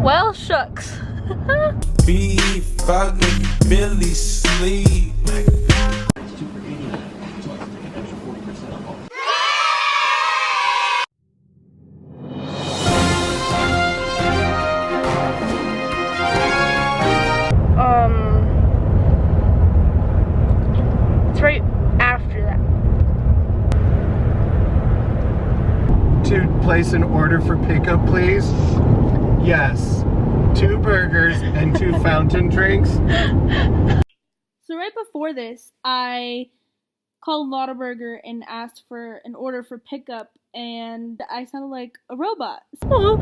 Well, shucks. Beef, I make Billy sleep. It's right after that. To place an order for pickup, please? Yes. 2 burgers and 2 fountain drinks. So right before this, I called Lottaburger and asked for an order for pickup, and I sounded like a robot. Oh,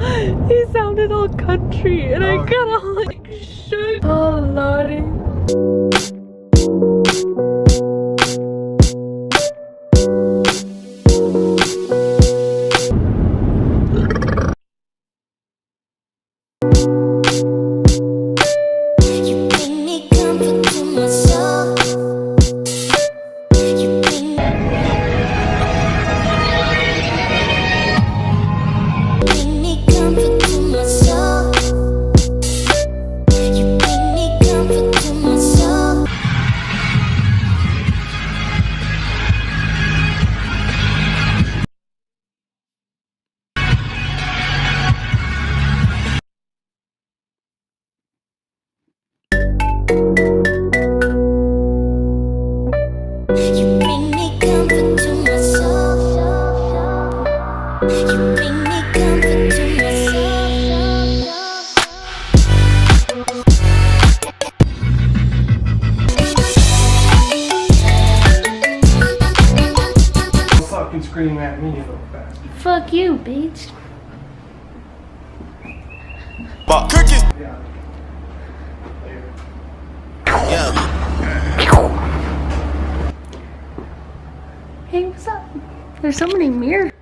he sounded all country, and I got all like shook. Oh, Lordy. Fucking screaming at me, you little bastard. Fuck you, bitch. Cookies. Yeah. Hey, what's up? There's so many mirrors.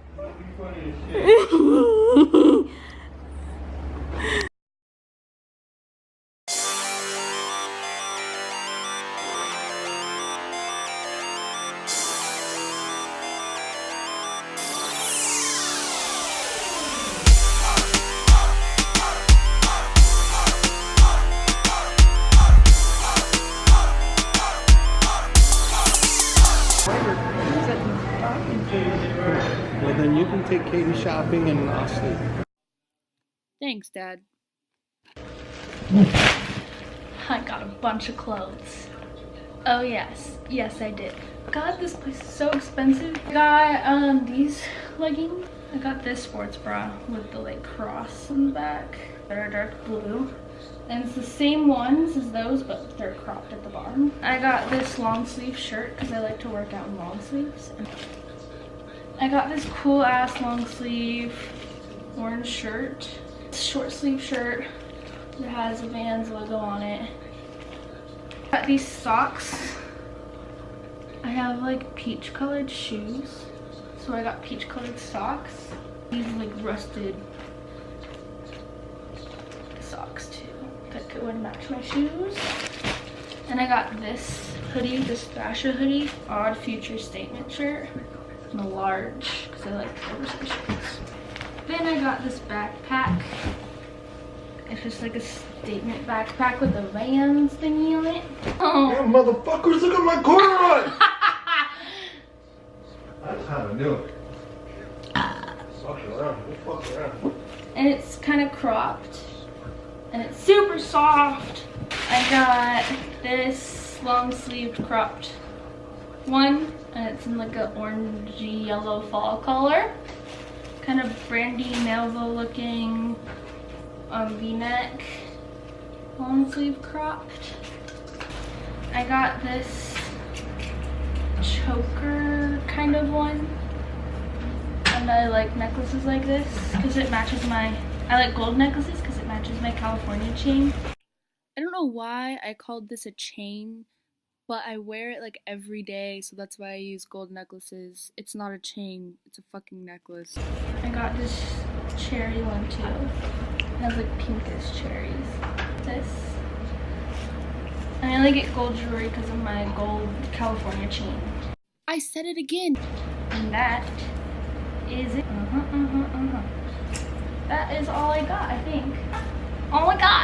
Well, then you can take Katie shopping and I'll sleep. Thanks, Dad. I got a bunch of clothes. Oh yes, yes I did. God, this place is so expensive. I got these leggings. I got this sports bra with the like cross on the back. They're dark blue. And it's the same ones as those, but they're cropped at the bottom. I got this long sleeve shirt because I like to work out in long sleeves. And I got this cool ass long sleeve orange shirt. Short sleeve shirt that has a Vans logo on it. Got these socks. I have like peach colored shoes, so I got peach colored socks. These like rusted socks too that would match my shoes. And I got this hoodie, this Thrasher hoodie, Odd Future statement shirt in a large because I like oversized shirts. Then I got this backpack. It's just like a statement backpack with a Vans thingy on it. Oh. Yeah, motherfuckers, look at my corduroy! That's how I knew it. Fuck around, we'll fuck around. And it's kind of cropped. And it's super soft. I got this long sleeved cropped one. And it's in like an orangey yellow fall color. Kind of Brandy Melville looking V-neck, long sleeve cropped. I got this choker kind of one, and I like necklaces like this because it matches my, I like gold necklaces because it matches my California chain. I don't know why I called this a chain, but I wear it like every day, so that's why I use gold necklaces. It's not a chain, it's a fucking necklace. I got this cherry one too. It has like pinkish cherries. This. And I only get gold jewelry because of my gold California chain. I said it again. And that is it. That is all I got, I think. Oh my god.